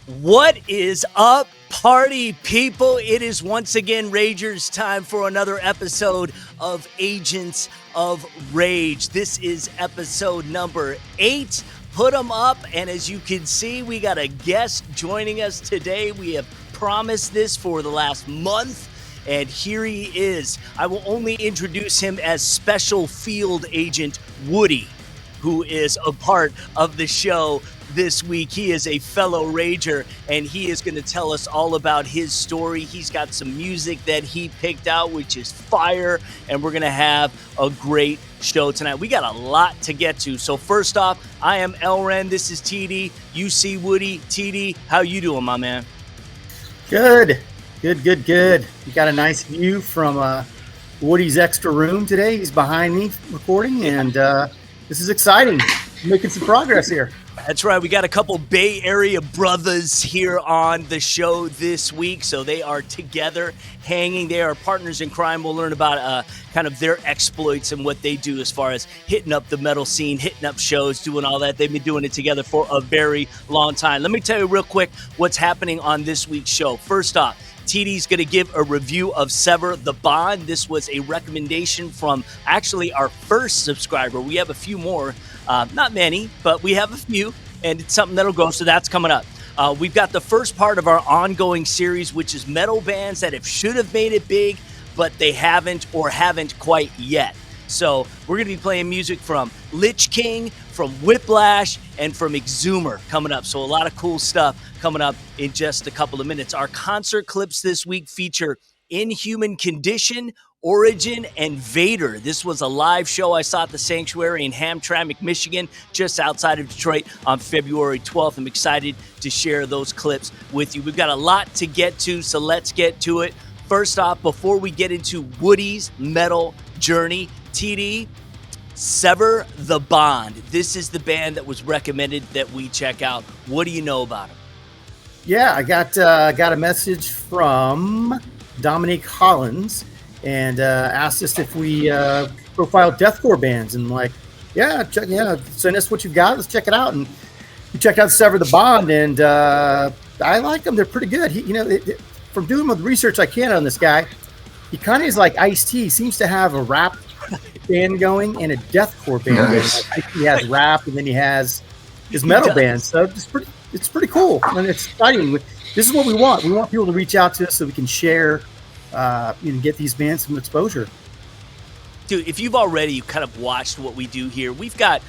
What is up, party people? It is once again Ragers time for another episode of Agents of Rage. This is episode number 8. Put them up, and as you can see, we got a guest joining us today. We have promised this for the last month, and here he is. I will only introduce him as Special Field Agent Woody, who is a part of the show this week. He is a fellow Rager, and he is going to tell us all about his story. He's got some music that he picked out, which is fire, and we're going to have a great show tonight. We got a lot to get to. So first off, I am Elren. This is TD. You see Woody. TD, how you doing, my man? Good. You got a nice view from Woody's extra room today. He's behind me recording, and this is exciting. Making some progress here. That's right. We got a couple Bay Area brothers here on the show this week. So they are together hanging. They are partners in crime. We'll learn about kind of their exploits and what they do as far as hitting up the metal scene, hitting up shows, doing all that. They've been doing it together for a very long time. Let me tell you real quick what's happening on this week's show. First off, TD's going to give a review of Sever the Bond. This was a recommendation from actually our first subscriber. We have a few more. Not many, but we have a few, and it's something that'll go, so that's coming up. We've got the first part of our ongoing series, which is metal bands that should have made it big, but they haven't or haven't quite yet. So we're going to be playing music from Lich King, from Whiplash, and from Exhumer coming up. So a lot of cool stuff coming up in just a couple of minutes. Our concert clips this week feature Inhuman Condition, Origin, and Vader. This was a live show I saw at the Sanctuary in Hamtramck, Michigan, just outside of Detroit on February 12th. I'm excited to share those clips with you. We've got a lot to get to, so let's get to it. First off, before we get into Woody's metal journey, TD, Sever the Bond. This is the band that was recommended that we check out. What do you know about them? Yeah, I got a message from Dominique Hollins, and asked us if we profile deathcore bands, and send us what you've got. Let's check it out. And we checked out Sever the Bond, and I like them. They're pretty good. From doing the research I can on this guy, he kind of is like Ice-T. He seems to have a rap band going and a deathcore band. Nice. Like he has rap, and then he has his metal band. So it's pretty cool, and it's exciting. This is what we want. We want people to reach out to us so we can share. Get these bands some exposure. Dude, if you've already kind of watched what we do here, we've got,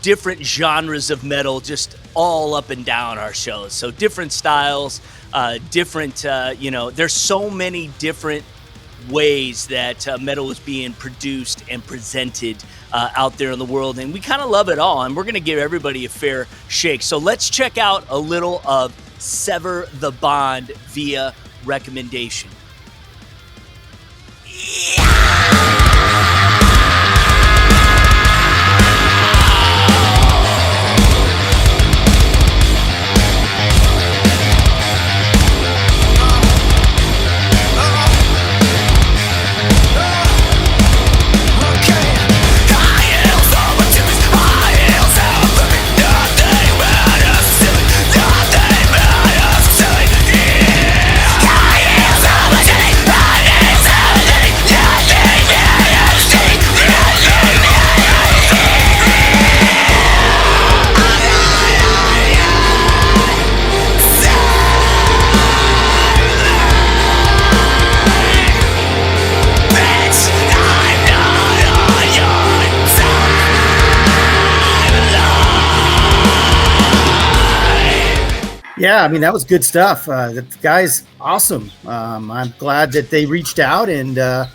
different genres of metal just all up and down our shows. So different styles, there's so many different ways that metal is being produced and presented out there in the world. And we kind of love it all. And we're going to give everybody a fair shake. So let's check out a little of Sever the Bond via recommendation. Yeah, I mean, that was good stuff. The guy's awesome. I'm glad that they reached out, and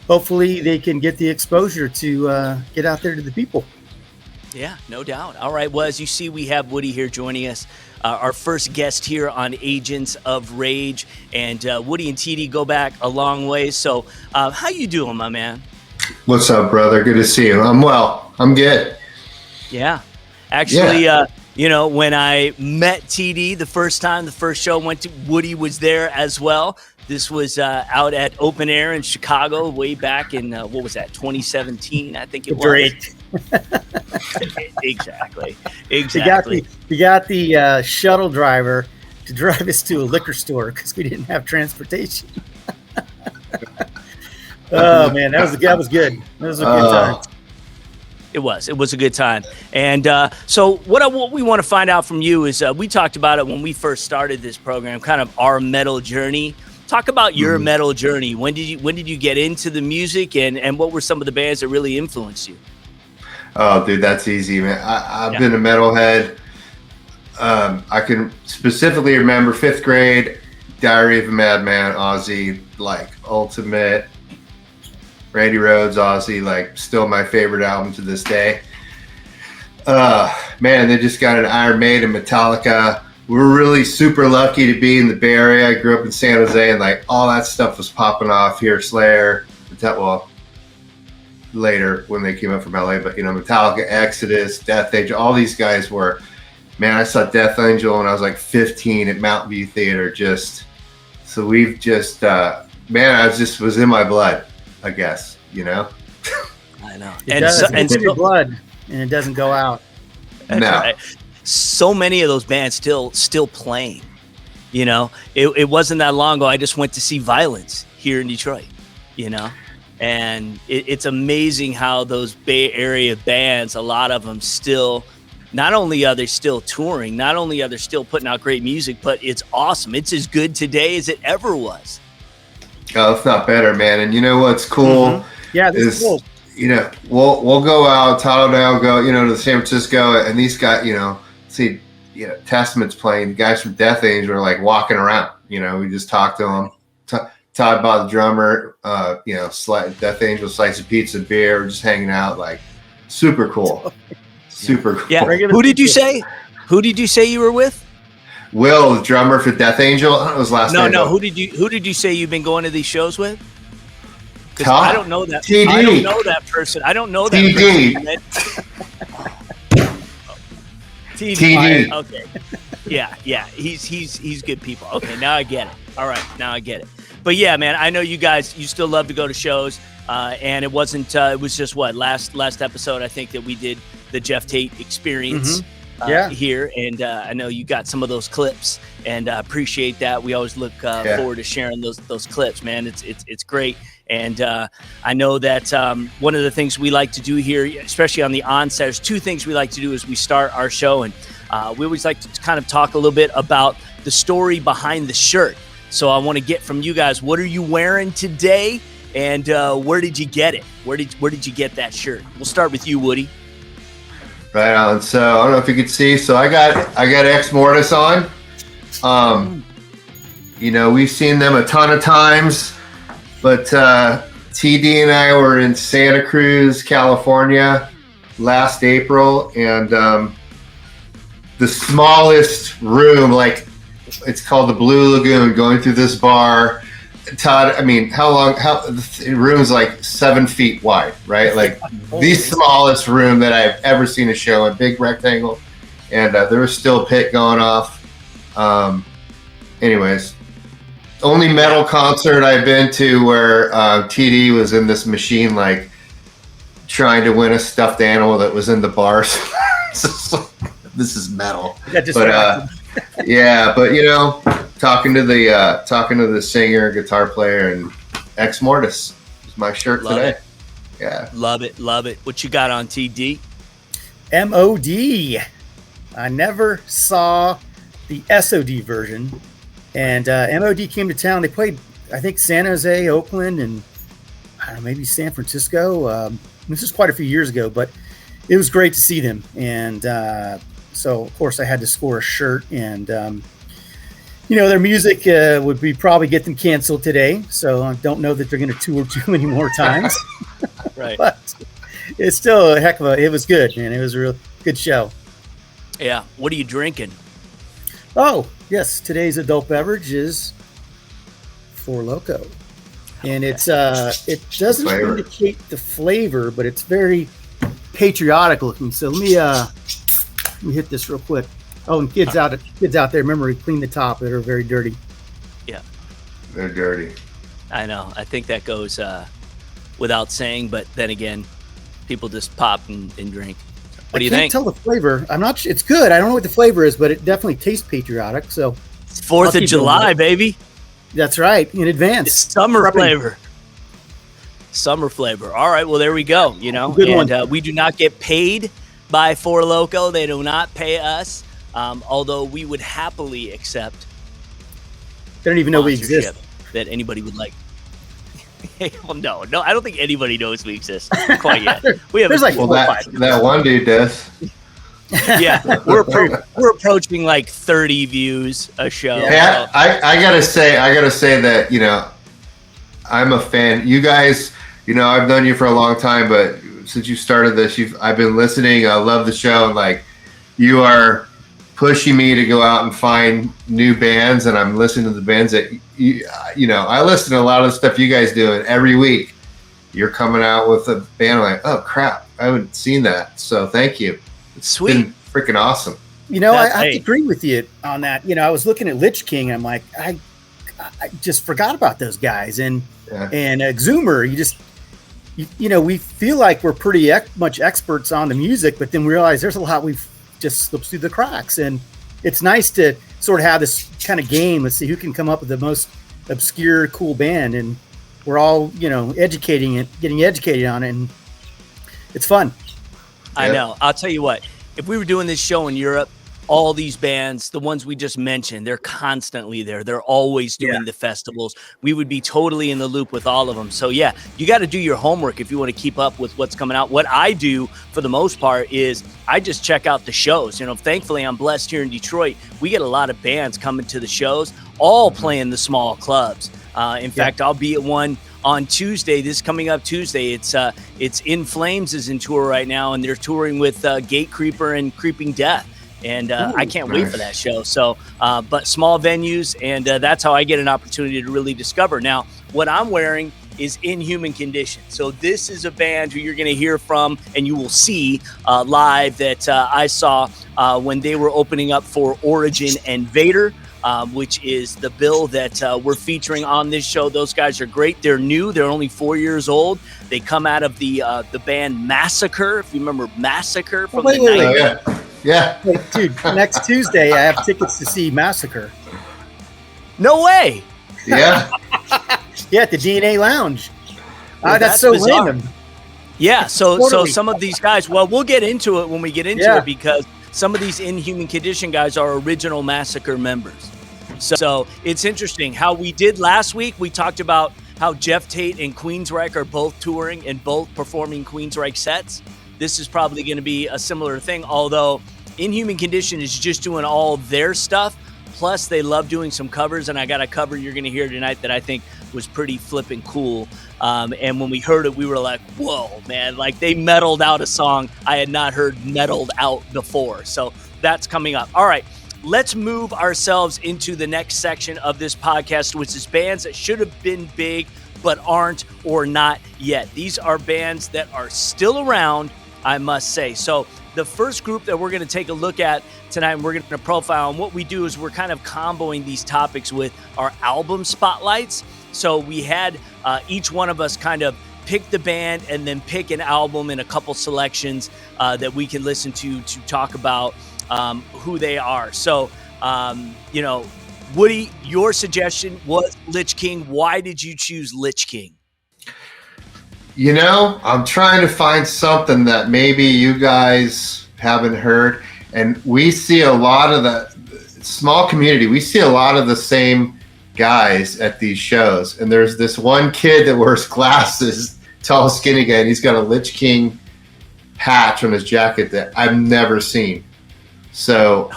hopefully they can get the exposure to get out there to the people. Yeah, no doubt. All right, well, as you see, we have Woody here joining us, our first guest here on Agents of Rage. And Woody and TD go back a long way. So how you doing, my man? What's up, brother? Good to see you. I'm well. I'm good. Yeah. Actually, when I met TD the first time, the first show went to, Woody was there as well. This was out at Open Air in Chicago way back in, 2017, I think it was. Great. Exactly. You got the shuttle driver to drive us to a liquor store because we didn't have transportation. Oh man, that was good. That was a good time. It was a good time. And so what we want to find out from you is we talked about it when we first started this program, kind of our metal journey. Talk about your metal journey. When did you get into the music, and what were some of the bands that really influenced you? Oh, dude, that's easy, man. I've been a metalhead. I can specifically remember 5th grade, Diary of a Madman, Ozzy, like ultimate. Randy Rhoads, Ozzy, like still my favorite album to this day. Man, they just got an Iron Maiden, Metallica. We were really super lucky to be in the Bay Area. I grew up in San Jose, and like all that stuff was popping off here. Slayer, well, later when they came up from LA, but Metallica, Exodus, Death Angel, all these guys were. Man, I saw Death Angel when I was like 15 at Mountain View Theater. So we've just, man, was in my blood. I guess, I know. It's in your blood, and it doesn't go out. That's right. So many of those bands still playing. It wasn't that long ago. I just went to see Violence here in Detroit. And it's amazing how those Bay Area bands, a lot of them still. Not only are they still touring, not only are they still putting out great music, but it's awesome. It's as good today as it ever was. Oh, it's not better, man. And you know what's cool? Mm-hmm. Yeah, this is cool. We'll go out, Todd and I'll go, to San Francisco, and these guys, Testament's playing. The guys from Death Angel are like walking around. We just talked to them. Todd bought the drummer, Death Angel, slice of pizza, beer, just hanging out, like super cool. Super cool. Yeah. Who did you say you were with? Will, the drummer for Death Angel. It was last night. No. Who did you say you've been going to these shows with? Because Todd. I don't know that. TD. I don't know that person. I don't know that TD. person. TD. Okay. Yeah. He's good people. Okay, now I get it. All right, now I get it. But yeah, man, I know you guys. You still love to go to shows, and it wasn't. It was just last episode. I think that we did the Jeff Tate experience. Mm-hmm. Here, and I know you got some of those clips, and I appreciate that. We always look forward to sharing those clips, man. It's great, and I know that one of the things we like to do here, especially on the onset, there's two things we like to do as we start our show, and we always like to kind of talk a little bit about the story behind the shirt. So I want to get from you guys, what are you wearing today, and where did you get it? Where did you get that shirt? We'll start with you, Woody. Right on. So I don't know if you could see. So I got Ex Mortis on. We've seen them a ton of times, but TD and I were in Santa Cruz, California last April, and the smallest room, like it's called the Blue Lagoon, going through this bar. Todd, I mean, how the room's like 7 feet wide, right? Like the smallest room that I've ever seen a show, a big rectangle, and there was still pit going off. Anyways, only metal concert I've been to where TD was in this machine, like trying to win a stuffed animal that was in the bars. This is metal, but yeah, but talking to the singer, guitar player, and Ex Mortis is my shirt Love today. It. Yeah, love it. What you got on TD? MOD. I never saw the SOD version, and MOD came to town. They played, I think, San Jose, Oakland, and I don't know, maybe San Francisco. This is quite a few years ago, but it was great to see them. And so, of course, I had to score a shirt, and their music would be probably get them canceled today. So I don't know that they're going to tour too many more times. Right. But it's still it was good, man. It was a real good show. Yeah. What are you drinking? Oh, yes. Today's adult beverage is Four Loko. And it's it doesn't indicate the flavor, but it's very patriotic looking. So let me hit this real quick. Oh, and kids out there, remember we clean the top. They're very dirty. Yeah. they're dirty. I know. I think that goes without saying, but then again, people just pop and drink. What do you can't think? tell the flavor. I'm not. It's good. I don't know what the flavor is, but it definitely tastes patriotic. So It's 4th of July, baby. that's right. In advance. It's summer Prepping. flavor. Summer flavor. All right. Well, there we go. You know, Good and one. we do not get paid by Four Loko. They do not pay us. Although we would happily accept They don't even know we sponsorship exist. that anybody would like. Well, no, I don't think anybody knows we exist quite yet. We have There's like Well, 4 or that 5. that one dude does. yeah, we're approaching like 30 views a show. Yeah, so- I gotta say that, you know, I'm a fan. You guys, you know, I've known you for a long time, but since you started this, I've been listening. I love the show. And like, you are pushing me to go out and find new bands, and I'm listening to the bands that you know. I listen to a lot of the stuff you guys do, and every week you're coming out with a band. I'm like, oh crap, I haven't seen that. So thank you. It's Sweet. been freaking awesome. You know, I That's- have hey. to agree with you on that. You know, I was looking at Lich King. And I'm like, I just forgot about those guys. And Yeah. Exhumer, you know, we feel like we're pretty much experts on the music, but then we realize there's a lot we've just slipped through the cracks. And it's nice to sort of have this kind of game. Let's see who can come up with the most obscure, cool band. And we're all, you know, getting educated on it. And it's fun. I Yeah. know. I'll tell you what. If we were doing this show in Europe, all these bands, the ones we just mentioned, they're constantly there. They're always doing the festivals. We would be totally in the loop with all of them. So yeah, you got to do your homework if you want to keep up with what's coming out. What I do for the most part is I just check out the shows. You know, thankfully I'm blessed here in Detroit. We get a lot of bands coming to the shows, all playing the small clubs. In fact, I'll be at one on Tuesday. This coming up Tuesday. It's In Flames is in tour right now, and they're touring with Gatecreeper and Creeping Death. And I can't wait for that show. So, but small venues, and that's how I get an opportunity to really discover. Now, what I'm wearing is Inhuman Condition. So this is a band who you're going to hear from, and you will see live that I saw when they were opening up for Origin and Vader. Which is the bill that we're featuring on this show. Those guys are great. They're new. They're only 4 years old. They come out of the band Massacre. If you remember Massacre from the 90s. Oh, yeah. Yeah. Hey, dude, next Tuesday, I have tickets to see Massacre. No way. Yeah. Yeah, at the DNA Lounge. Well, That's so bizarre. random. Yeah, so Totally. some of these guys, well, we'll get into it when we get into Yeah. it, because some of these Inhuman Condition guys are original Massacre members. So it's interesting how we did last week. We talked about how Jeff Tate and Queensryche are both touring and both performing Queensryche sets. This is probably going to be a similar thing, although Inhuman Condition is just doing all their stuff. Plus, they love doing some covers, and I got a cover you're going to hear tonight that I think was pretty flippin' cool. And when we heard it, we were like, whoa, man, like they metaled out a song I had not heard metaled out before. So that's coming up. All right, let's move ourselves into the next section of this podcast, which is bands that should have been big but aren't or not yet. These are bands that are still around, I must say. So the first group that we're going to take a look at tonight, and we're going to profile, and what we do is we're kind of comboing these topics with our album spotlights. So we had each one of us kind of pick the band and then pick an album and a couple selections that we can listen to talk about who they are. So, you know, Woody, your suggestion was Lich King. Why did you choose Lich King? You know, I'm trying to find something that maybe you guys haven't heard. And we see a lot of the small community. We see a lot of the same guys at these shows. And there's this one kid that wears glasses, tall, skinny guy, and he's got a Lich King patch on his jacket that I've never seen. So,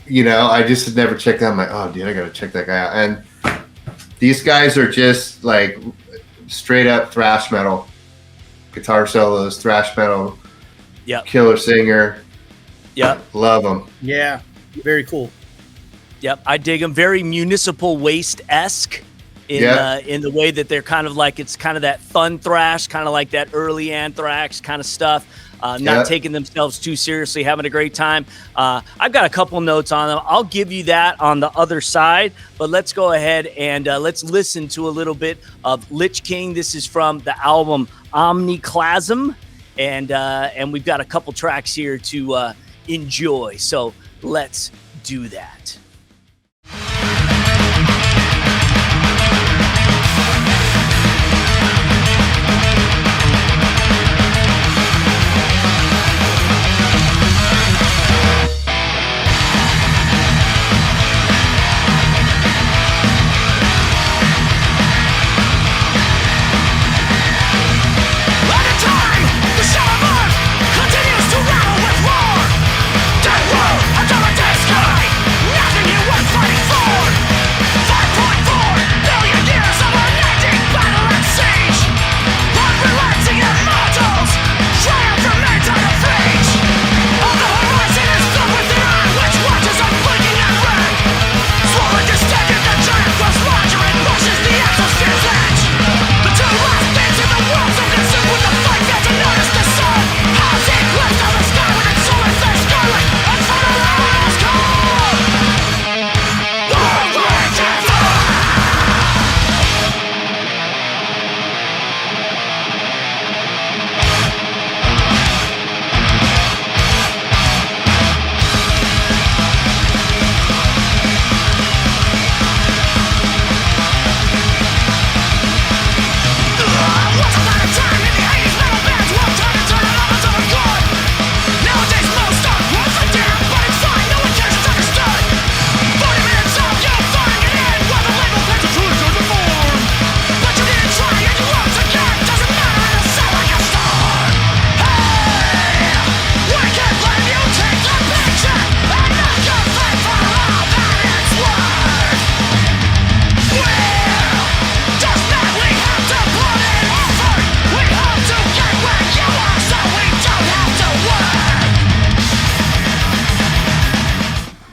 you know, I just had never checked out. I'm like, oh, dude, I got to check that guy out. And these guys are just like straight up thrash metal, guitar solos, thrash metal, killer singer. Yep. Love them. Yeah, very cool. Yep, I dig them. Very Municipal Waste-esque in the way that they're kind of like, it's kind of that fun thrash, kind of like that early Anthrax kind of stuff. Not taking themselves too seriously, having a great time. I've got a couple notes on them. I'll give you that on the other side, but let's go ahead and let's listen to a little bit of Lich King. This is from the album Omniclasm, and we've got a couple tracks here to enjoy. So let's do that.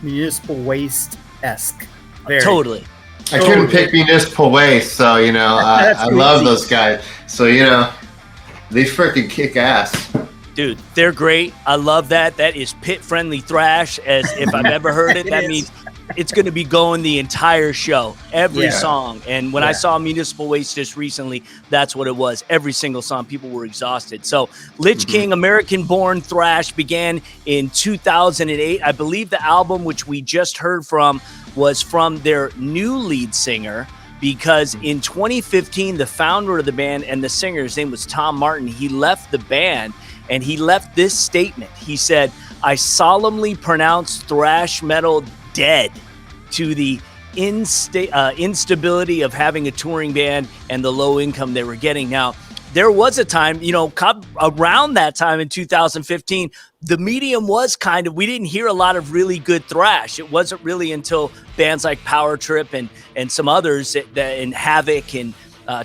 Municipal Waste-esque. Totally. I couldn't pick Municipal Waste, so I love those guys. So they freaking kick ass. Dude, they're great. I love that. That is pit-friendly thrash, as if I've ever heard it. That means it's going to be going the entire show, every song. And when I saw Municipal Waste just recently, that's what it was. Every single song, people were exhausted. So Lich King, American-born thrash, began in 2008. I believe the album, which we just heard from, was from their new lead singer, because in 2015, the founder of the band and the singer, his name was Tom Martin, he left the band. And he left this statement. He said, "I solemnly pronounce thrash metal dead to the instability of having a touring band and the low income they were getting." Now, there was a time, around that time in 2015, the medium was we didn't hear a lot of really good thrash. It wasn't really until bands like Power Trip and some others and Havoc and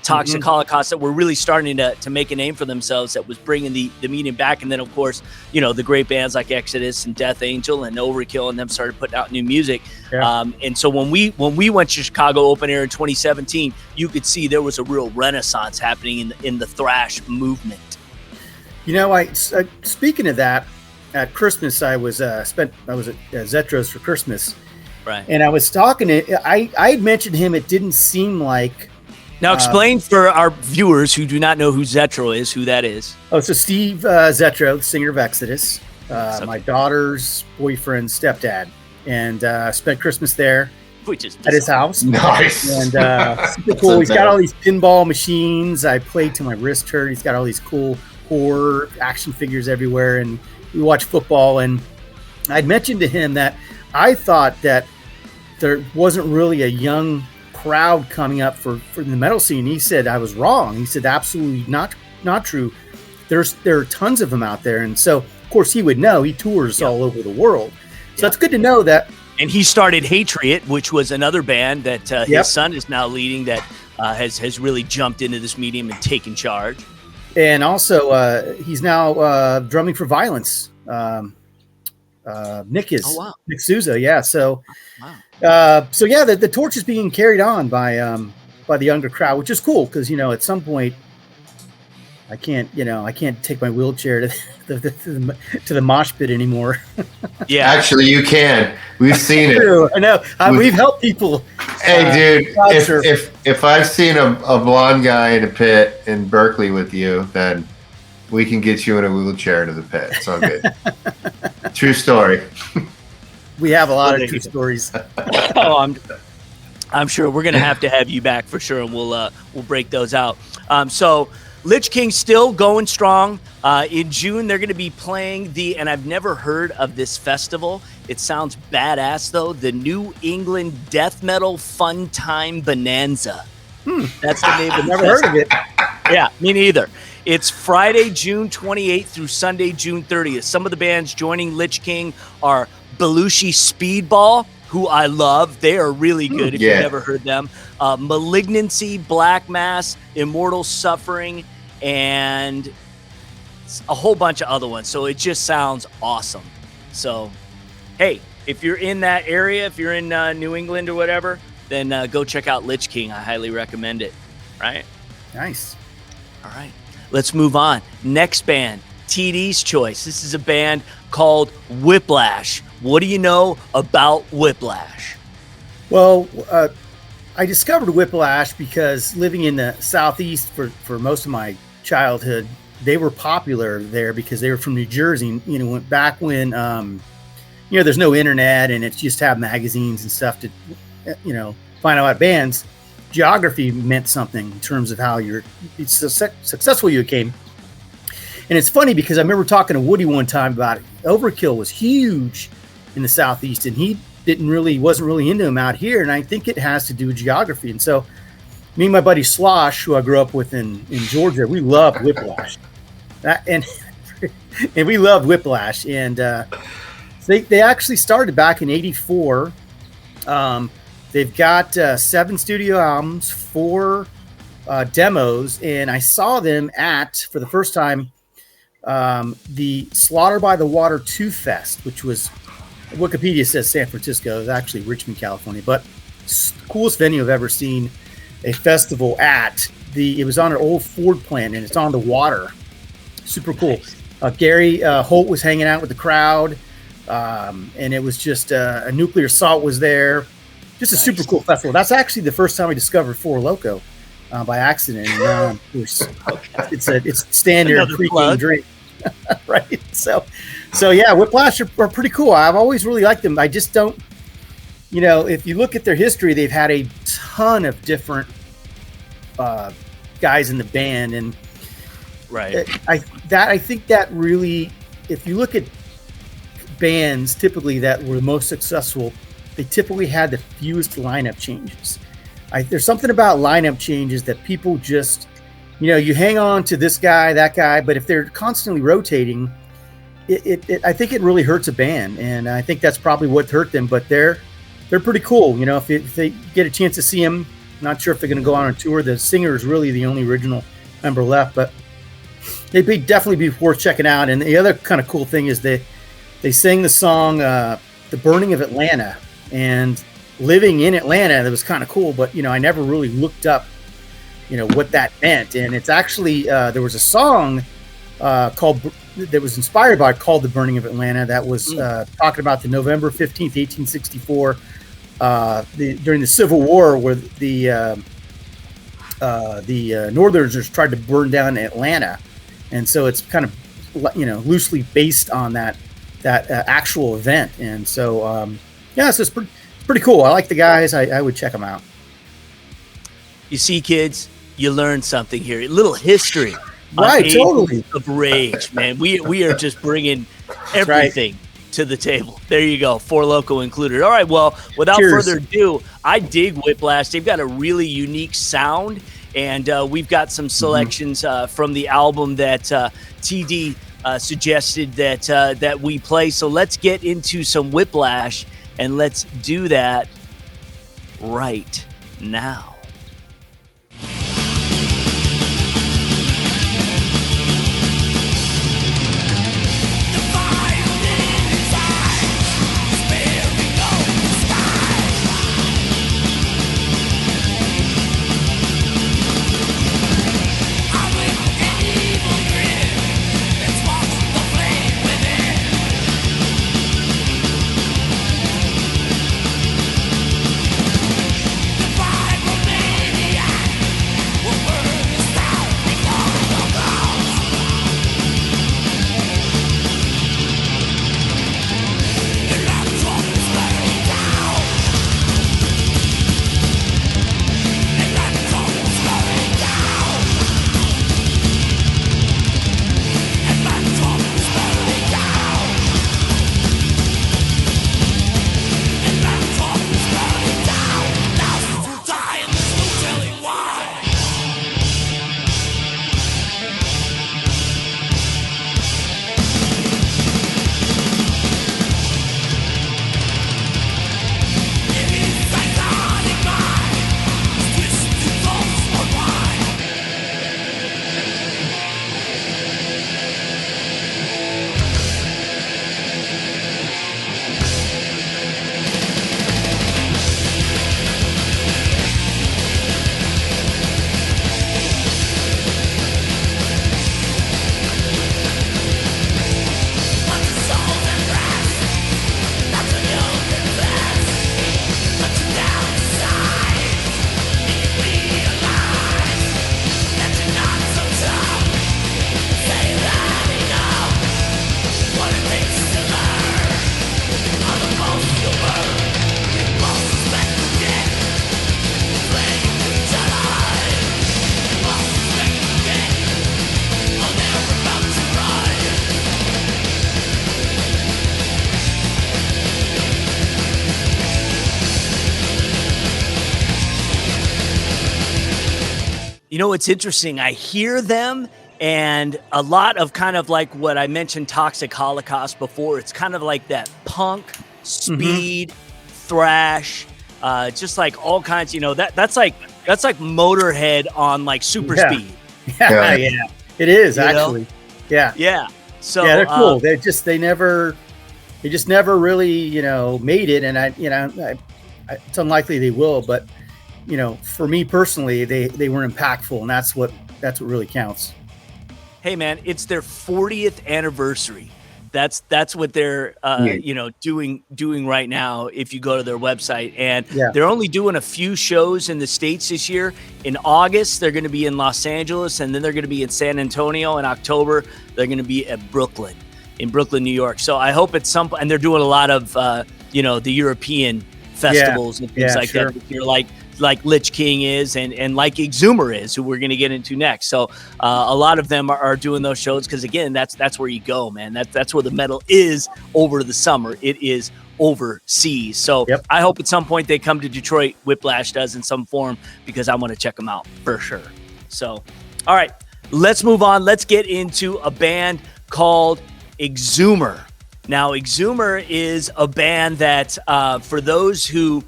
Toxic Holocaust that were really starting to make a name for themselves, that was bringing the medium back. And then, of course, the great bands like Exodus and Death Angel and Overkill and them started putting out new music. Yeah. And so when we went to Chicago Open Air in 2017, you could see there was a real renaissance happening in the thrash movement. Speaking of that, at Christmas, I was at Zetro's for Christmas. Right. And I was talking I had mentioned him. It didn't seem like. Now explain for our viewers who do not know who Zetro is, who that is. Oh, so Steve Zetro, the singer of Exodus, my daughter's boyfriend's stepdad, and spent Christmas there at his house. Nice. And super cool. He's got all these pinball machines. I played till my wrist hurt. He's got all these cool horror action figures everywhere, and we watch football. And I'd mentioned to him that I thought that there wasn't really a young crowd coming up for the metal scene. He said I was wrong. He said absolutely not true. There are tons of them out there, and so of course he would know. He tours all over the world, so it's good to know that. And he started Hatriot, which was another band that his son is now leading, that has really jumped into this medium and taken charge. And also he's now drumming for Violence. Nick Souza, yeah. So. Wow. The torch is being carried on by the younger crowd, which is cool because at some point I can't take my wheelchair to the mosh pit anymore. Yeah, actually, you can. We've seen it. I know. We've helped people. Hey, dude, if I've seen a blonde guy in a pit in Berkeley with you, then we can get you in a wheelchair to the pit. It's all good. True story. We have a lot of true stories. Oh, I'm sure we're gonna have to have you back for sure, and we'll break those out. So Lich King still going strong. In June, they're going to be playing and I've never heard of this festival. It sounds badass, though. The New England Death Metal Fun Time Bonanza. That's the name of it. Never heard of it. Yeah, me neither. It's Friday, June 28th through Sunday, June 30th. Some of the bands joining Lich King are Belushi Speedball, who I love. They are really good if you've never heard them. Malignancy, Black Mass, Immortal Suffering, and a whole bunch of other ones. So it just sounds awesome. So, hey, if you're in that area, if you're in New England or whatever, then go check out Lich King. I highly recommend it. Right? Nice. All right. Let's move on. Next band, TD's Choice. This is a band called Whiplash. What do you know about Whiplash? Well, I discovered Whiplash because living in the Southeast for most of my childhood, they were popular there because they were from New Jersey. You know, back when, there's no internet and it's just have magazines and stuff to, find out about bands. Geography meant something in terms of how successful you became. And it's funny because I remember talking to Woody one time about it. Overkill was huge in the Southeast, and he wasn't really into them out here. And I think it has to do with geography. And so me and my buddy Slosh, who I grew up with in Georgia, we loved Whiplash. And we loved Whiplash. And they actually started back in '84. They've got 7 studio albums, 4 demos, and I saw them for the first time, the Slaughter by the Water 2 Fest, which was, Wikipedia says San Francisco. It's actually Richmond, California, but coolest venue I've ever seen a festival at. It was on an old Ford plant, and it's on the water. Super cool. Gary Holt was hanging out with the crowd, and it was just a Nuclear Assault was there. Just a super cool festival. That's actually the first time I discovered Four Loko by accident. It's standard pre-game drink, right? So yeah, Whiplash are pretty cool. I've always really liked them. I just don't, if you look at their history, they've had a ton of different guys in the band, and right. I think that really, if you look at bands typically that were the most successful, they typically had the fewest lineup changes. There's something about lineup changes that people just, you hang on to this guy, that guy, but if they're constantly rotating, I think it really hurts a band, and I think that's probably what hurt them. But they're pretty cool. If they get a chance to see them, not sure if they're going to go on a tour. The singer is really the only original member left, but they'd definitely be worth checking out. And the other kind of cool thing is they sang the song "The Burning of Atlanta." And living in Atlanta, that was kind of cool, but I never really looked up, what that meant. And it's actually there was a song that was inspired by called "The Burning of Atlanta" that was talking about the November 15th, 1864, during the Civil War, where the Northerners tried to burn down Atlanta, and so it's kind of loosely based on that actual event. And so. Yeah, so it's pretty cool. I like the guys. I would check them out. You see, kids, you learn something here. A little history. Right, totally. Of Rage, man. We are just bringing everything to the table. There you go. Four Loko included. All right, well, without further ado, I dig Whiplash. They've got a really unique sound, and we've got some selections from the album that TD suggested that we play. So let's get into some Whiplash. And let's do that right now. Will You know, it's interesting. I hear them, and a lot of kind of like what I mentioned, Toxic Holocaust before. It's kind of like that punk, speed, thrash, just like all kinds. You know, that's like Motorhead on like super speed. Yeah, it is You know? actually. Yeah, Yeah. So yeah, they're cool. They just never really made it, and it's unlikely they will. But for me personally, they were impactful, and that's what really counts. Hey man, it's their 40th anniversary. That's what they're doing right now. If you go to their website, and they're only doing a few shows in the States this year. In August, they're going to be in Los Angeles, and then they're going to be in San Antonio. In October, they're going to be in Brooklyn, New York. So I hope at some point, and they're doing a lot of the European festivals and things like that. If you're like Lich King is, and like Exumer is, who we're going to get into next. So a lot of them are doing those shows because, again, that's where you go, man. That's where the metal is over the summer. It is overseas. So I hope at some point they come to Detroit. Whiplash does in some form, because I want to check them out for sure. So, all right, let's move on. Let's get into a band called Exumer. Now, Exumer is a band that, for those who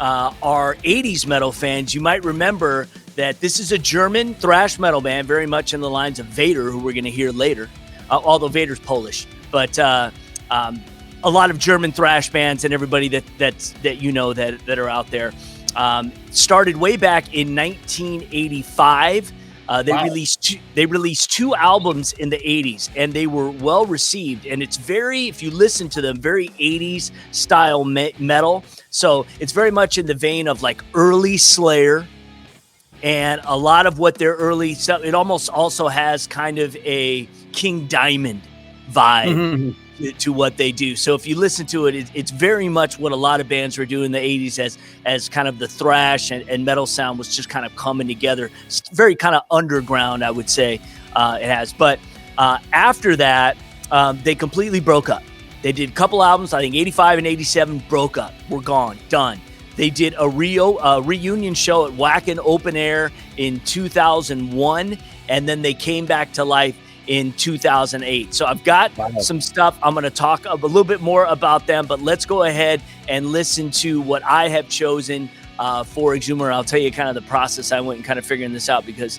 are 80s metal fans, you might remember that this is a German thrash metal band, very much in the lines of Vader, who we're going to hear later, although Vader's Polish. But a lot of German thrash bands and everybody that are out there started way back in 1985. They released two albums in the 80s, and they were well received. And it's if you listen to them, very 80s style metal. So it's very much in the vein of like early Slayer, and a lot of what their early stuff. It almost also has kind of a King Diamond vibe to what they do. So if you listen to it, it's very much what a lot of bands were doing in the 80s as kind of the thrash and metal sound was just kind of coming together. It's very kind of underground, I would say it has. But after that, they completely broke up. They did a couple albums, I think 85 and 87, broke up. We're gone, done. They did a reunion show at Wacken Open Air in 2001, and then they came back to life in 2008. So I've got some stuff. I'm going to talk a little bit more about them, but let's go ahead and listen to what I have chosen for Exumer. I'll tell you kind of the process I went and kind of figuring this out, because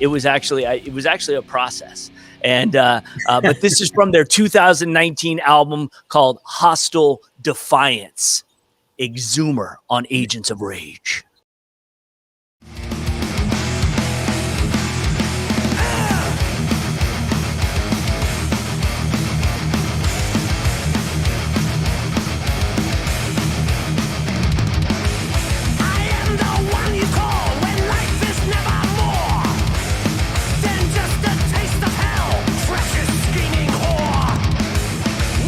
it was actually a process. And but this is from their 2019 album called Hostile Defiance. Exumer on Agents of Rage.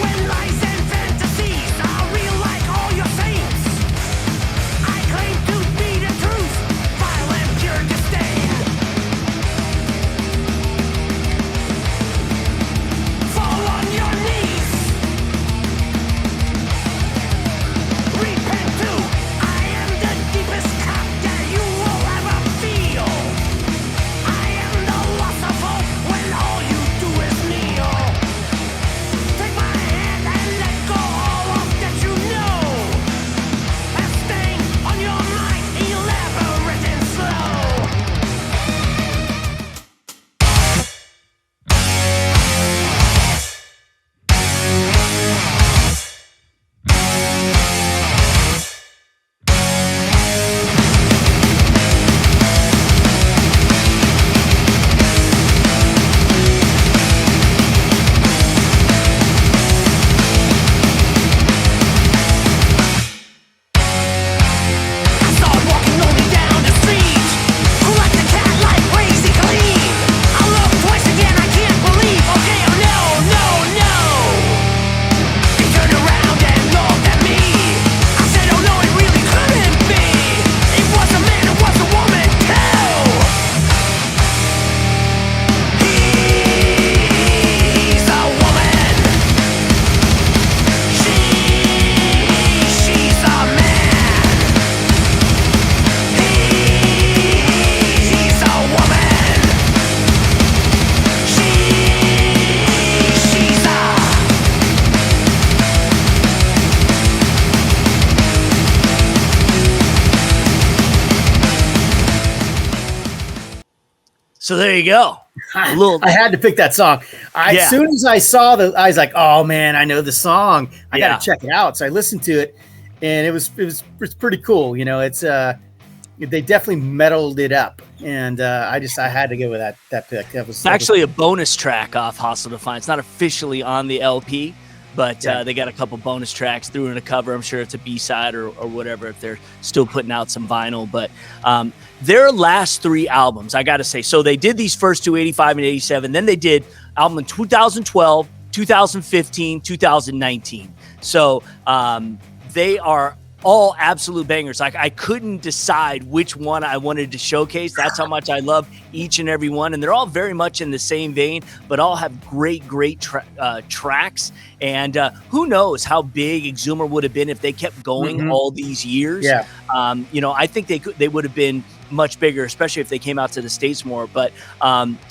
When lies and fantasies are real like all your saints, I claim to So there you go. A little. I had to pick that song. As soon as I saw I was like, "Oh man, I know the song. I got to check it out." So I listened to it, and it was pretty cool. You know, it's they definitely metaled it up, and I had to go with that pick. It's actually a bonus track off Hostile Defiance. Not officially on the LP, but they got a couple bonus tracks, threw in a cover. I'm sure it's a B-side or whatever if they're still putting out some vinyl. But their last 3 albums, I got to say, so they did these first two, 85 and 87. Then they did album in 2012, 2015, 2019. So they are all absolute bangers. Like, I couldn't decide which one I wanted to showcase. That's how much I love each and every one. And they're all very much in the same vein, but all have great tracks. And who knows how big Exhumer would have been if they kept going all these years. Yeah. I think they would have been much bigger, especially if they came out to the States more. But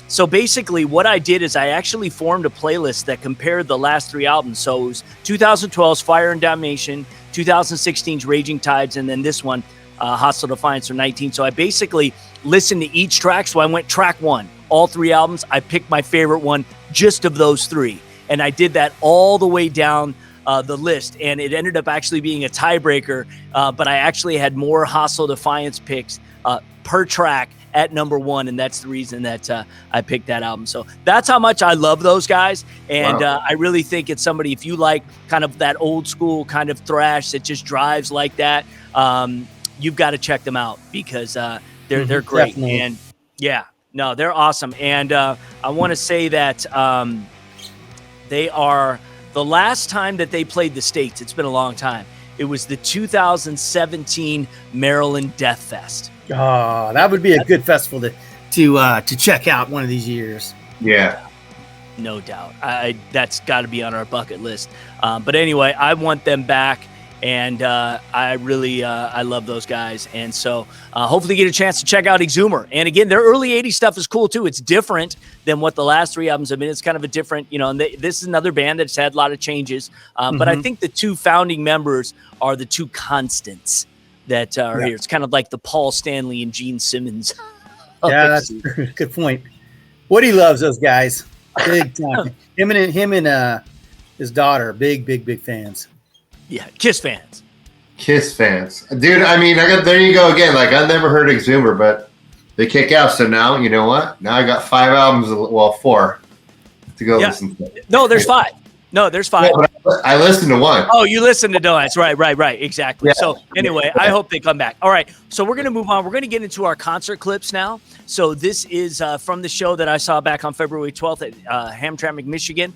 so basically what I did is I actually formed a playlist that compared the last 3 albums. So it was 2012's Fire and Damnation, 2016's Raging Tides, and then this one, Hostile Defiance from 19. So I basically listened to each track. So I went track 1, all 3 albums. I picked my favorite one just of those 3. And I did that all the way down the list. And it ended up actually being a tiebreaker. But I actually had more Hostile Defiance picks per track at number 1, and that's the reason that I picked that album. So that's how much I love those guys, and I really think it's somebody, if you like kind of that old school kind of thrash that just drives like that, you've got to check them out because they're great. Definitely. And they're awesome. And I want to say that they are, the last time that they played the States, it's been a long time, it was the 2017 Maryland Death Fest. Oh, that would be a good festival to check out one of these years. Yeah. No doubt. That's got to be on our bucket list. But anyway, I want them back, and I really I love those guys. And so hopefully get a chance to check out Exhumer. And again, their early 80s stuff is cool too. It's different than what the last 3 albums have been. It's kind of a different, and this is another band that's had a lot of changes. But I think the 2 founding members are the 2 constants that are here. It's kind of like the Paul Stanley and Gene Simmons. Yeah, that's a good point. Woody loves those guys big time. him and his daughter, big fans. Yeah, Kiss fans. Kiss fans. Dude, I mean, there you go again. Like, I've never heard Exhumer, but they kick out. So now, you know what? Now I got 5 albums, 4 to go listen to. No, there's 5. No, there's 5. Yeah, I listened to 1. Oh, you listened to Donuts. Right. Exactly. Yeah. So anyway, I hope they come back. All right. So we're going to move on. We're going to get into our concert clips now. So this is from the show that I saw back on February 12th at Hamtramck, Michigan.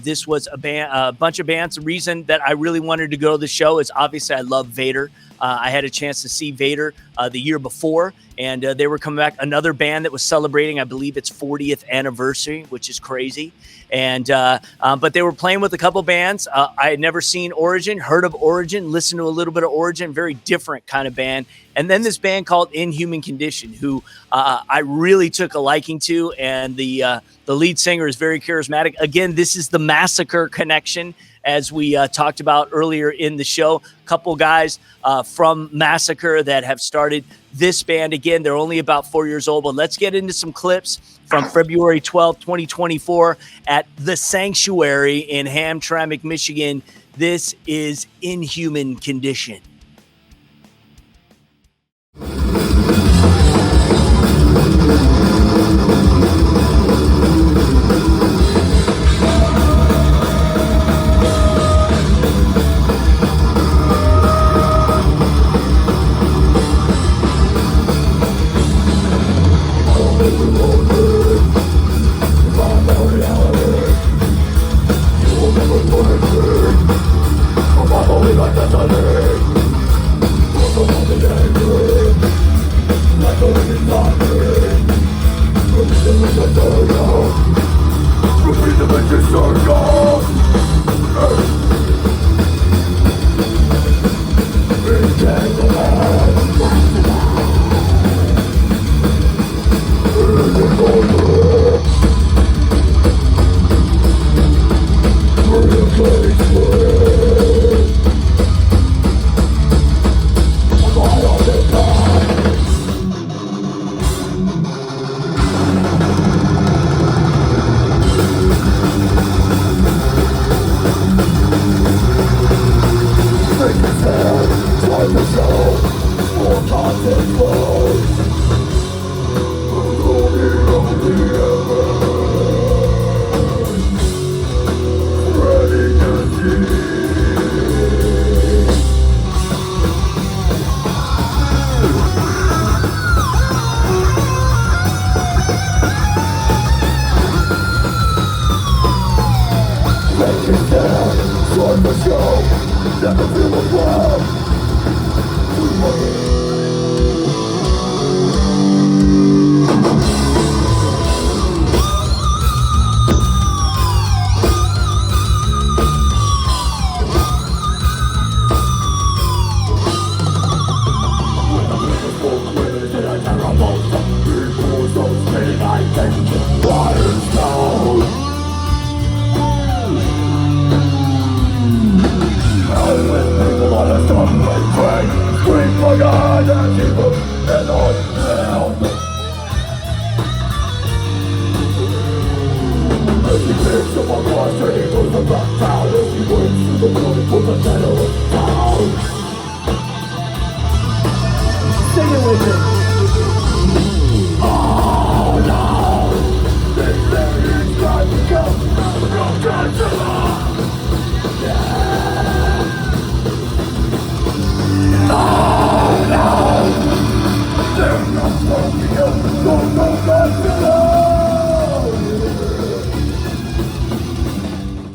This was a bunch of bands. The reason that I really wanted to go to the show is obviously I love Vader. I had a chance to see Vader the year before, and they were coming back. Another band that was celebrating, I believe, its 40th anniversary, which is crazy. And but they were playing with a couple bands. I had never seen Origin, heard of Origin, listened to a little bit of Origin, very different kind of band. And then this band called Inhuman Condition, who I really took a liking to, and the lead singer is very charismatic. Again, this is the Massacre connection, as we talked about earlier in the show. A couple guys from Massacre that have started this band. Again, they're only about 4 years old, but let's get into some clips from February 12th, 2024 at The Sanctuary in Hamtramck, Michigan. This is Inhuman Condition. Like that,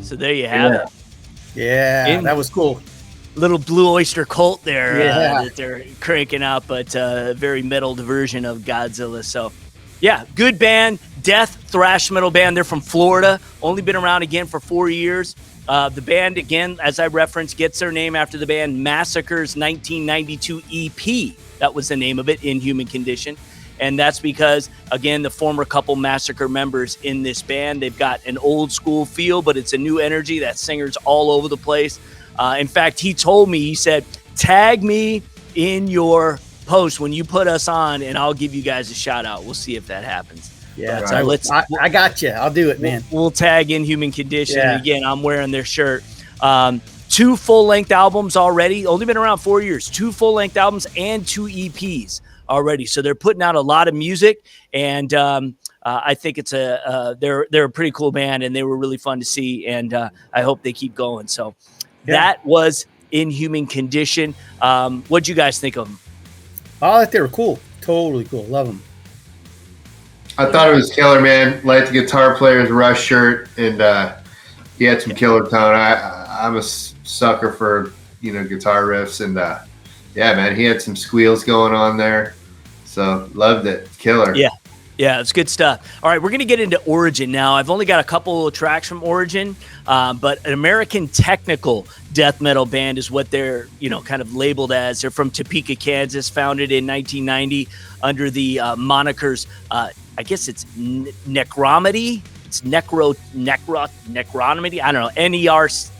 So there you have it. Yeah, that was cool. Little Blue Oyster Cult there Yeah. that they're cranking out, but a very metal version of Godzilla. So, yeah, good band, death thrash metal band. They're from Florida, only been around again for 4 years. The band, again, as I referenced, gets their name after the band Massacre's 1992 EP. That was the name of it, In Human Condition. And that's because, again, the former couple Massacre members in this band, they've got an old school feel, but it's a new energy. That singer's all over the place. In fact, he told me, he said, tag me in your post when you put us on, and I'll give you guys a shout out. We'll see if that happens. Yeah, But, I got you. I'll do it, man. We'll tag In Human Condition. Yeah. Again, I'm wearing their shirt. 2 full-length albums already. Only been around 4 years. 2 full-length albums and 2 EPs already. So they're putting out a lot of music, and I think it's they're a pretty cool band, and they were really fun to see, and I hope they keep going. So that was In Human Condition. What'd you guys think of them? I thought they were cool. Totally cool. Love them. I thought it was killer, man. Like the guitar player's Rush shirt, and he had some killer tone. I'm a sucker for guitar riffs, and yeah, man, he had some squeals going on there. So loved it. Killer. Yeah, it's good stuff. All right, we're going to get into Origin now. I've only got a couple of tracks from Origin, but an American technical death metal band is what they're, kind of labeled as. They're from Topeka, Kansas, founded in 1990 under the monikers, I guess it's Necromedy. It's Necronomy. I don't know.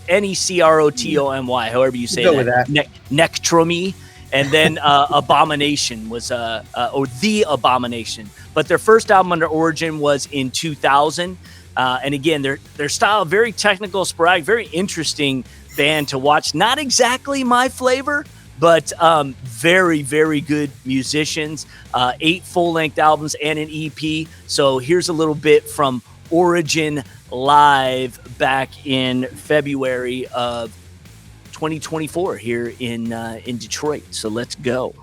Necrotomy, however you say Go that. with that. Nectromy. And then Abomination was, or The Abomination. But their first album under Origin was in 2000. And again, their style, very technical, sporadic, very interesting band to watch. Not exactly my flavor, but very, very good musicians. 8 full-length albums and an EP. So here's a little bit from Origin live back in February of 2024 here in Detroit. So let's go.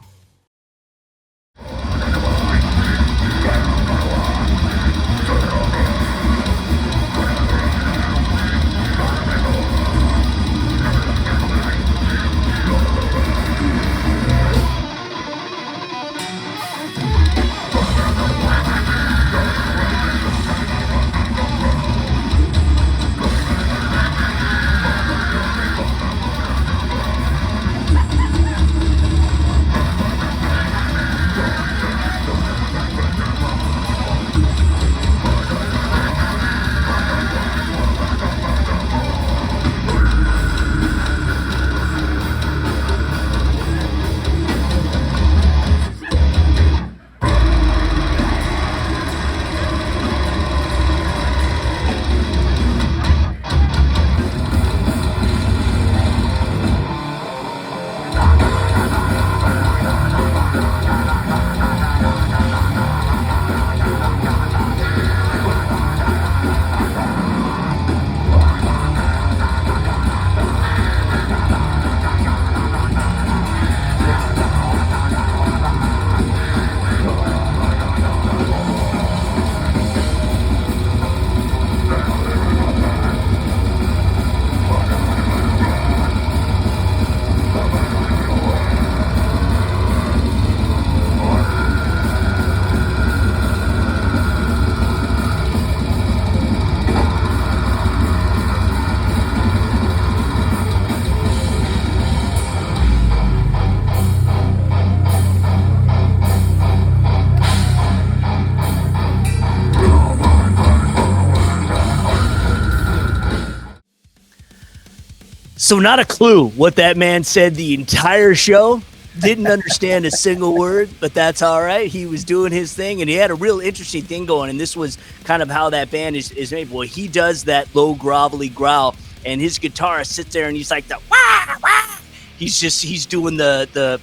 So not a clue what that man said the entire show. Didn't understand a single word, but that's all right. He was doing his thing, and he had a real interesting thing going, and this was kind of how that band is made. Boy, he does that low, grovelly growl, and his guitarist sits there, and he's like the wah, wah. He's doing the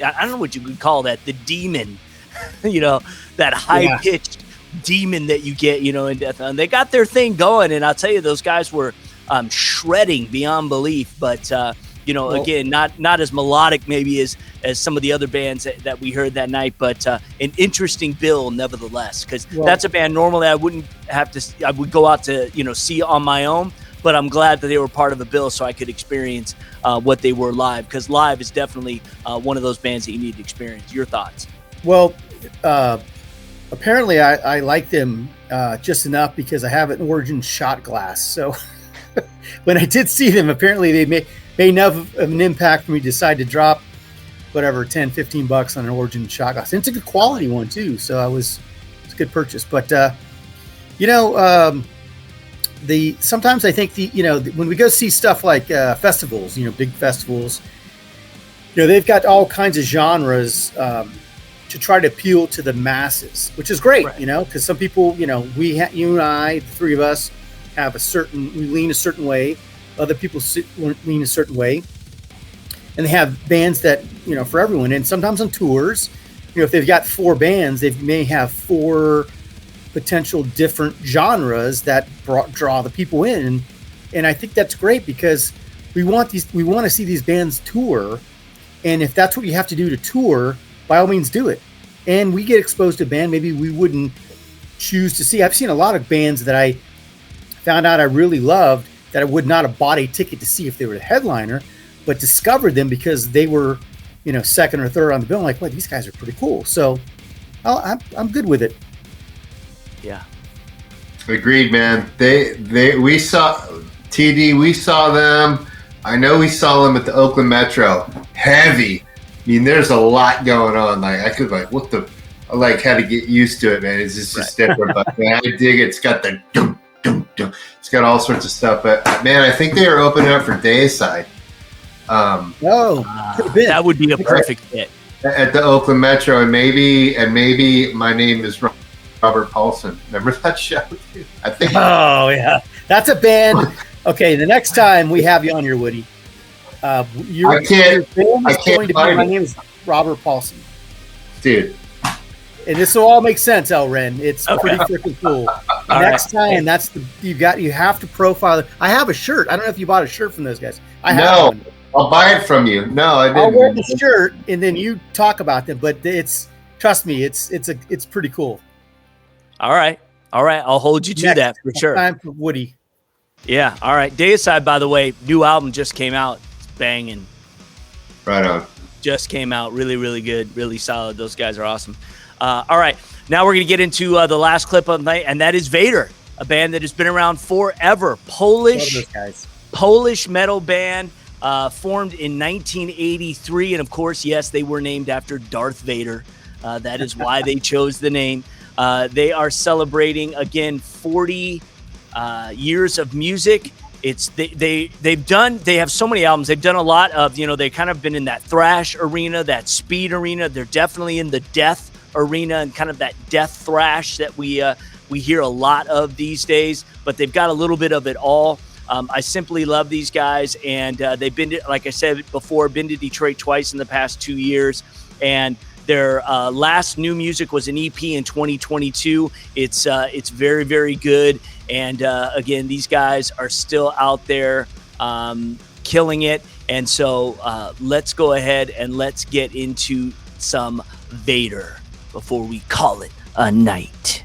I don't know what you could call that, the demon, that high-pitched demon that you get, in Death. And they got their thing going, and I'll tell you, those guys were shredding beyond belief, but again, not as melodic maybe as some of the other bands that we heard that night, but an interesting bill nevertheless, because that's a band normally I wouldn't have to. I would go out to see on my own, but I'm glad that they were part of a bill so I could experience what they were live, because live is definitely one of those bands that you need to experience. Your thoughts? Well, apparently I like them just enough because I have an Origin shot glass. So when I did see them, apparently they made enough of an impact for me to decide to drop whatever, $10-15 on an Origin shot glass. And it's a good quality one too. So it's a good purchase. But sometimes I think when we go see stuff like festivals, big festivals, they've got all kinds of genres to try to appeal to the masses, which is great, right. Because some people, you and I, the three of us, we lean a certain way. Other people lean a certain way, and they have bands that for everyone. And sometimes on tours, if they've got 4 bands, they may have 4 potential different genres that draw the people in, and I think that's great because we want to see these bands tour, and if that's what you have to do to tour, by all means do it. And we get exposed to a band maybe we wouldn't choose to see. I've seen a lot of bands that I found out I really loved that I would not have bought a ticket to see if they were the headliner, but discovered them because they were, second or third on the bill. I'm like, well, these guys are pretty cool. So I'm good with it. Yeah. Agreed, man. We saw TD. We saw them. I know we saw them at the Oakland Metro. Heavy. I mean, there's a lot going on. Like I could had to get used to it, man. It's just different. But man, I dig it. It's got the dum dum dum. It's got all sorts of stuff. But man, I think they are opening up for Dayside. That would be a perfect fit at the Oakland Metro, and maybe my name is Robert Paulson. Remember that show? I think. Oh yeah, that's a band. Okay, the next time we have you on here, Woody, I can't. My name is Robert Paulson, dude. And this will all make sense, El Ren. It's pretty freaking cool. Next time, you have to profile. I have a shirt. I don't know if you bought a shirt from those guys. I have one. I'll buy it from you. No, I didn't. I'll wear the shirt and then you talk about them. But trust me, it's pretty cool. All right. I'll hold you to that for sure. Time for Woody. Yeah. All right. Deicide, by the way, new album just came out. It's banging. Right on. Just came out. Really, really good. Really solid. Those guys are awesome. All right. Now we're going to get into the last clip of the night, and that is Vader, a band that has been around forever. Polish metal band formed in 1983. And, of course, yes, they were named after Darth Vader. That is why they chose the name. They are celebrating, again, 40 years of music. They have so many albums. They've done a lot of, they kind of been in that thrash arena, that speed arena. They're definitely in the death arena and kind of that death thrash that we hear a lot of these days, but they've got a little bit of it all. I simply love these guys, and they've been, like I said before, been to Detroit twice in the past 2 years, and their last new music was an EP in 2022. It's very, very good, and again, these guys are still out there killing it, and so let's go ahead and let's get into some Vader before we call it a night.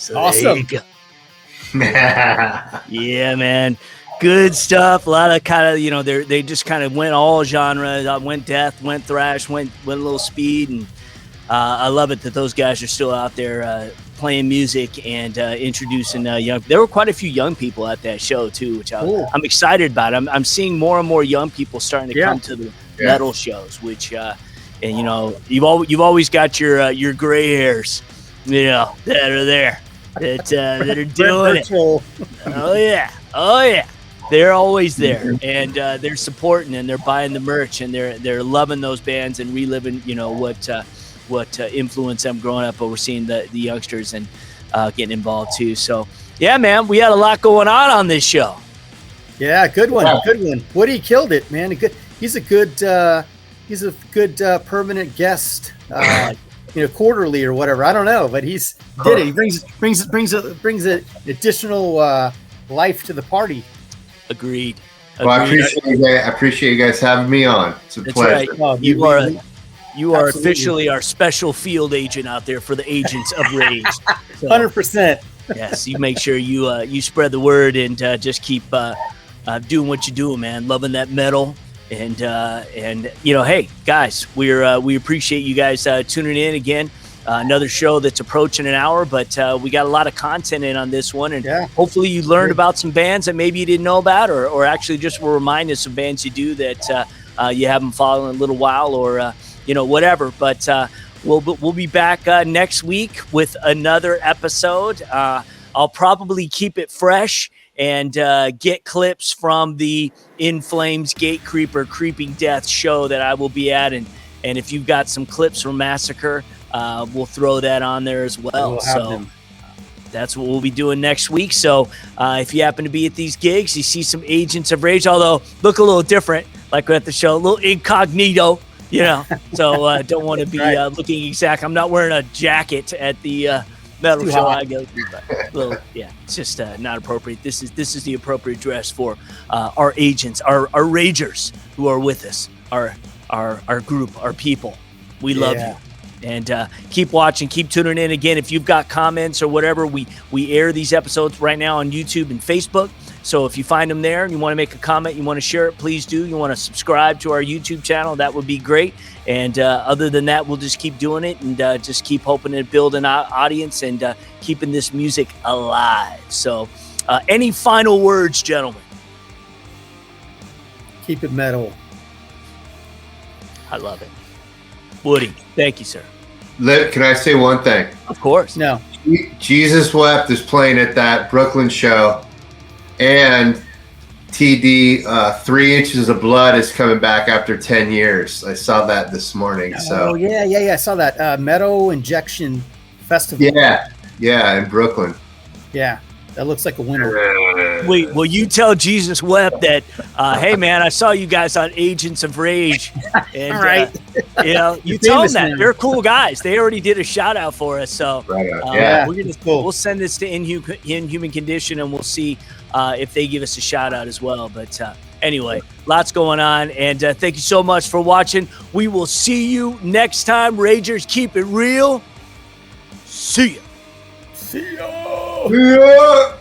So there you Awesome. go. Yeah, man. Good stuff. A lot of kind of, they just kind of went all genres. Went death, went thrash, went a little speed. And I love it that those guys are still out there playing music and introducing young. There were quite a few young people at that show too, which I'm excited about. I'm seeing more and more young people starting to come to the metal shows, which and you've always got your gray hairs, that are there that are doing it. Oh yeah, they're always there, and they're supporting and they're buying the merch and they're loving those bands and reliving what influenced them growing up. But we're seeing the youngsters and getting involved too. So yeah, man, we had a lot going on this show. Yeah, good one. Woody killed it, man. He's a good permanent guest, quarterly or whatever. I don't know, but he's did it. He brings an additional life to the party. Agreed. Well, I appreciate you guys having me on. It's a pleasure. Right. Oh, you are officially our special field agent out there for the Agents of Rage. 100%. Yes, you make sure you spread the word and just keep doing what you're doing, man. Loving that metal. And hey guys, we appreciate you guys tuning in again. Another show that's approaching an hour, but we got a lot of content in on this one, and hopefully you learned about some bands that maybe you didn't know about, or actually just were reminded some bands you do that you haven't followed in a little while, or whatever. But we'll be back next week with another episode. I'll probably keep it fresh and get clips from the In Flames Gate Creeper Creeping Death show that I will be at. And if you've got some clips from Massacre, we'll throw that on there as well. So that's what we'll be doing next week. So if you happen to be at these gigs, you see some Agents of Rage, although look a little different, like we're at the show, a little incognito, so don't want to be looking exact. I'm not wearing a jacket at the metal show I go to, but it's just not appropriate. This is the appropriate dress for our agents, our ragers who are with us, our group, our people. We love you, and keep watching, keep tuning in. Again, if you've got comments or whatever, we air these episodes right now on YouTube and Facebook. So if you find them there and you want to make a comment, you want to share it, please do. You want to subscribe to our YouTube channel, that would be great. And other than that, we'll just keep doing it and just keep hoping to build an audience and keeping this music alive. So any final words, gentlemen? Keep it metal. I love it. Woody, thank you, sir. Can I say one thing? Of course. No. Jesus Wept is playing at that Brooklyn show. And TD 3 Inches of Blood is coming back after 10 years. I saw that this morning. Oh, yeah. I saw that. Metal Injection Festival. Yeah, in Brooklyn. Yeah, that looks like a winner. Wait, will you tell Jesus Wept that, hey, man, I saw you guys on Agents of Rage. And, all right. You tell them that. They're cool guys. They already did a shout out for us. So we'll send this to Inhuman Condition and we'll see if they give us a shout out as well. But anyway, lots going on. And thank you so much for watching. We will see you next time. Ragers, keep it real. See ya. See ya. Yeah.